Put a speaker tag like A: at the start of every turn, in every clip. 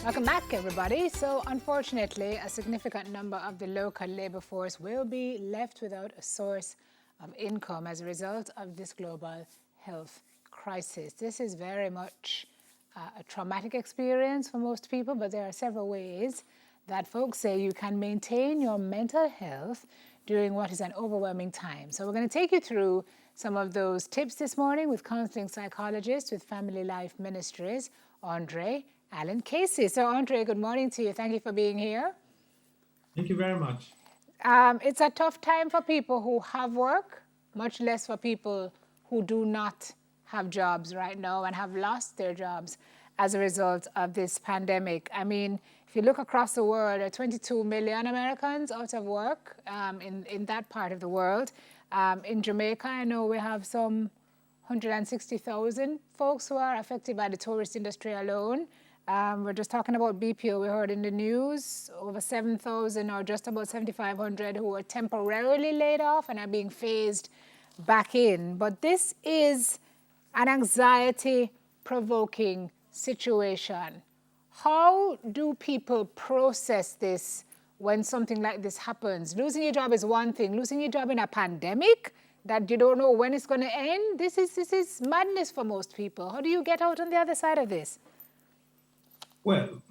A: Welcome back, everybody. So, unfortunately, a significant number of the local labor force will be left without a source of income as a result of this global health crisis. This is very much a traumatic experience for most people, but there are several ways that folks say you can maintain your mental health during what is an overwhelming time. So, we're going to take you through some of those tips this morning with counseling psychologist with Family Life Ministries, Andre Alan Casey. So, Andre, good morning to you. Thank you for being here.
B: Thank you very much.
A: It's a tough time for people who have work, much less for people who do not have jobs right now and have lost their jobs as a result of this pandemic. I mean, if you look across the world, there are 22 million Americans out of work in that part of the world. In Jamaica, I know we have some 160,000 folks who are affected by the tourist industry alone. We're just talking about BPO. We heard in the news over 7,000 or just about 7,500 who are temporarily laid off and are being phased back in. But this is an anxiety-provoking situation. How do people process this when something like this happens? Losing your job is one thing. Losing your job in a pandemic that you don't know when it's going to end, this is madness for most people. How do you get out on the other side of this?
B: Well,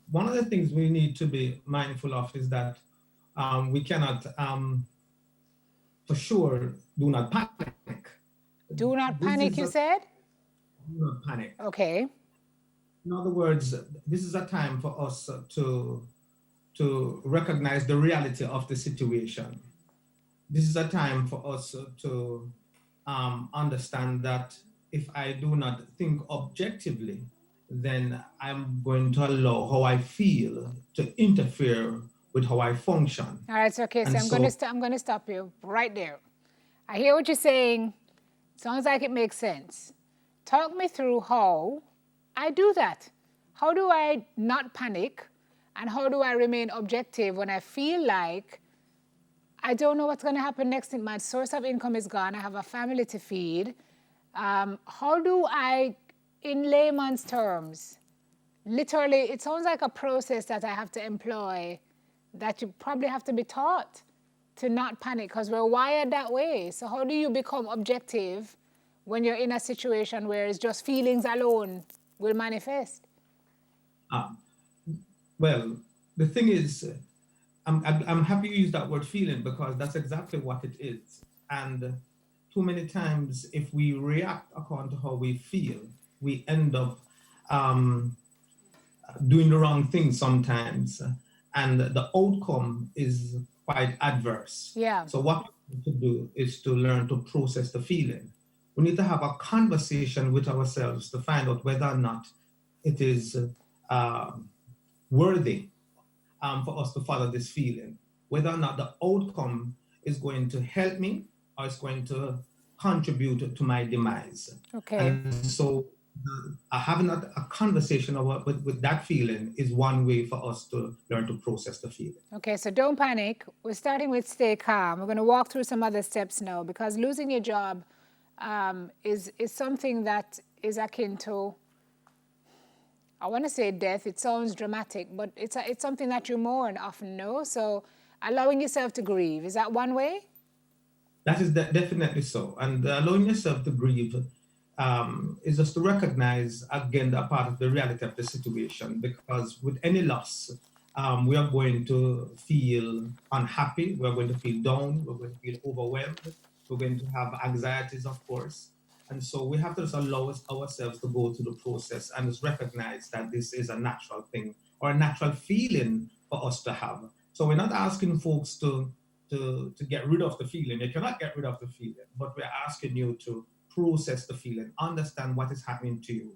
B: one of the things we need to be mindful of is that we cannot, for sure, do not panic.
A: Do not panic, you said?
B: Do not panic.
A: Okay.
B: In other words, this is a time for us to recognize the reality of the situation. This is a time for us to understand that if I do not think objectively, then I'm going to allow how I feel to interfere with how I function.
A: All right, so okay, so I'm going to stop you right there. I hear what you're saying. Sounds like it makes sense. Talk me through how I do that. How do I not panic? And how do I remain objective when I feel like I don't know what's going to happen next? My source of income is gone. I have a family to feed. How do I, in layman's terms, literally, it sounds like a process that I have to employ that you probably have to be taught to not panic because we're wired that way. So how do you become objective when you're in a situation where it's just feelings alone will manifest?
B: Well, the thing is, I'm happy you use that word feeling because that's exactly what it is. And too many times, if we react according to how we feel, we end up doing the wrong thing sometimes. And the outcome is quite adverse.
A: Yeah.
B: So what we need to do is to learn to process the feeling. We need to have a conversation with ourselves to find out whether or not it is worthy for us to follow this feeling, whether or not the outcome is going to help me or it's going to contribute to my demise.
A: Okay.
B: And so having a conversation with that feeling is one way for us to learn to process the feeling.
A: Okay, so don't panic. We're starting with stay calm. We're going to walk through some other steps now because losing your job is something that is akin to, I want to say death. It sounds dramatic, but it's something that you mourn often, no? So allowing yourself to grieve, is that one way?
B: That is definitely so. And allowing yourself to grieve is just to recognize, again, that part of the reality of the situation. Because with any loss, we are going to feel unhappy, we're going to feel down, we're going to feel overwhelmed, we're going to have anxieties, of course. And so we have to just allow ourselves to go through the process and just recognize that this is a natural thing or a natural feeling for us to have. So we're not asking folks to get rid of the feeling. You cannot get rid of the feeling, but we're asking you to process the feeling, understand what is happening to you,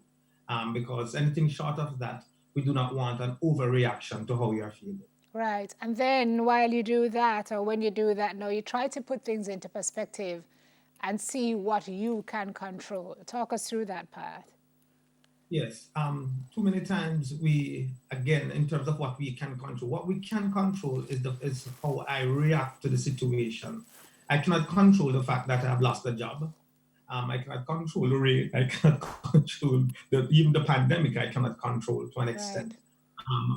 B: because anything short of that, we do not want an overreaction to how you are feeling.
A: Right, and then while you do that, or when you do that, no, you try to put things into perspective and see what you can control. Talk us through that part.
B: Yes, too many times we, again, in terms of what we can control, what we can control is how I react to the situation. I cannot control the fact that I have lost a job. I cannot control the rate. I cannot control even the pandemic. I cannot control to an extent.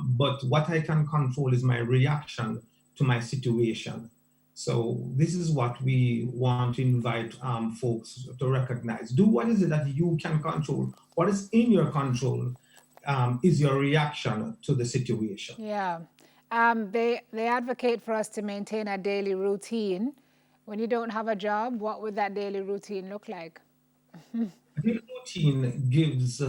B: But what I can control is my reaction to my situation. So this is what we want to invite folks to recognize. Do what is it that you can control. What is in your control is your reaction to the situation.
A: Yeah. They advocate for us to maintain a daily routine. When you don't have a job, what would that daily routine look like?
B: A daily routine gives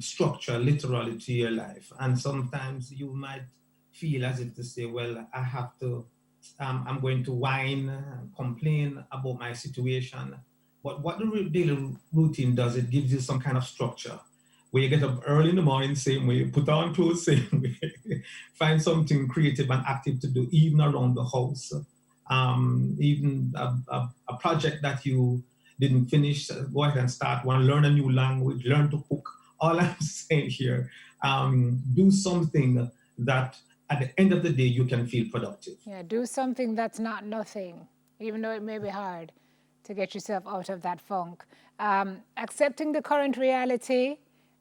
B: structure literally to your life. And sometimes you might feel as if to say, well, I have to, I'm going to whine, complain about my situation. But what the daily routine does, it gives you some kind of structure where you get up early in the morning, same way, put on clothes, same way, find something creative and active to do, even around the house. Even a project that you didn't finish, go ahead and start one, learn a new language, learn to cook. All I'm saying here, do something that at the end of the day, you can feel productive.
A: Yeah, do something that's not nothing, even though it may be hard to get yourself out of that funk. Accepting the current reality.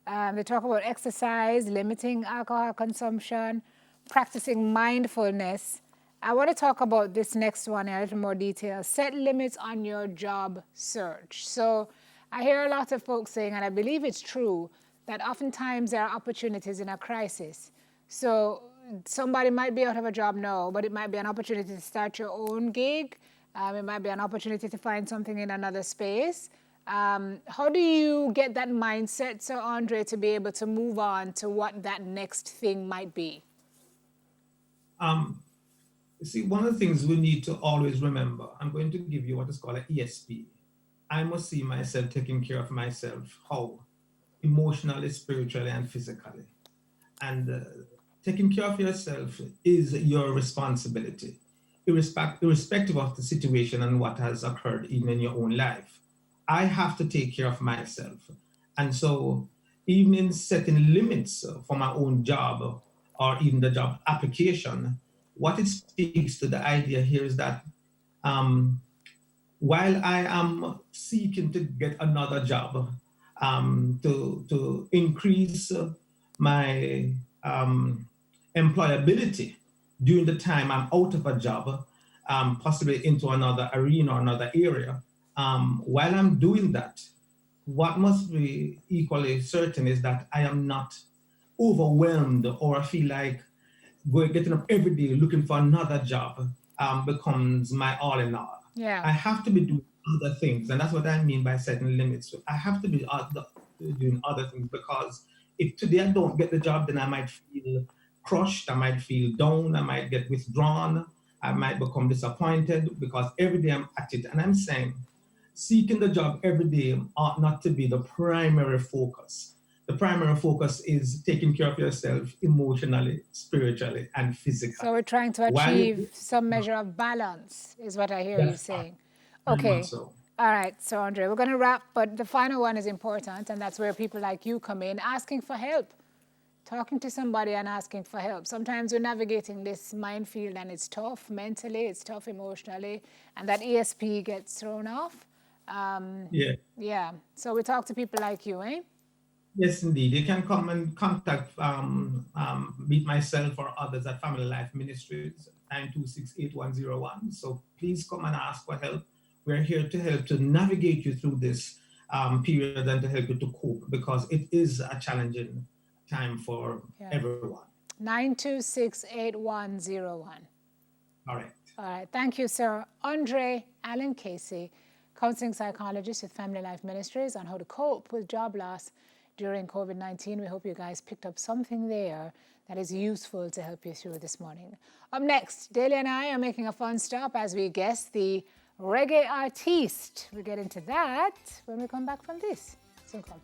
A: They talk about exercise, limiting alcohol consumption, practicing mindfulness. I want to talk about this next one in a little more detail. Set limits on your job search. So I hear a lot of folks saying, and I believe it's true, that oftentimes there are opportunities in a crisis. So somebody might be out of a job now, but it might be an opportunity to start your own gig. It might be an opportunity to find something in another space. How do you get that mindset, Sir Andre, to be able to move on to what that next thing might be?
B: You see, one of the things we need to always remember, I'm going to give you what is called an ESP. I must see myself taking care of myself. How? Emotionally, spiritually, and physically. And taking care of yourself is your responsibility, irrespective of the situation and what has occurred even in your own life. I have to take care of myself. And so even in setting limits for my own job or even the job application, what it speaks to the idea here is that while I am seeking to get another job, to increase my employability during the time I'm out of a job, possibly into another arena or another area, while I'm doing that, what must be equally certain is that I am not overwhelmed or feel like getting up every day looking for another job becomes my all in all.
A: Yeah.
B: I have to be doing other things, and that's what I mean by setting limits. I have to be doing other things, because if today I don't get the job, then I might feel crushed, I might feel down, I might get withdrawn, I might become disappointed, because every day I'm at it. And I'm saying, seeking the job every day ought not to be the primary focus. The primary focus is taking care of yourself emotionally, spiritually, and physically.
A: So we're trying to achieve some measure of balance, is what I hear you saying. Okay.
B: So.
A: All right, so Andre, we're going to wrap, but the final one is important, and that's where people like you come in, asking for help. Talking to somebody and asking for help. Sometimes we're navigating this minefield and it's tough mentally, it's tough emotionally, and that ESP gets thrown off. Yeah. So we talk to people like you, eh?
B: Yes, indeed. You can come and contact meet myself or others at Family Life Ministries, 926-8101. So please come and ask for help. We're here to help to navigate you through this period and to help you to cope, because it is a challenging time for everyone.
A: 926-8101.
B: All right.
A: All right. Thank you, Sir Andre Allen Casey, counseling psychologist with Family Life Ministries, on how to cope with job loss during COVID-19. We hope you guys picked up something there that is useful to help you through this morning. Up next, Daly and I are making a fun stop as we guess the reggae artiste. We'll get into that when we come back from this. Soon come.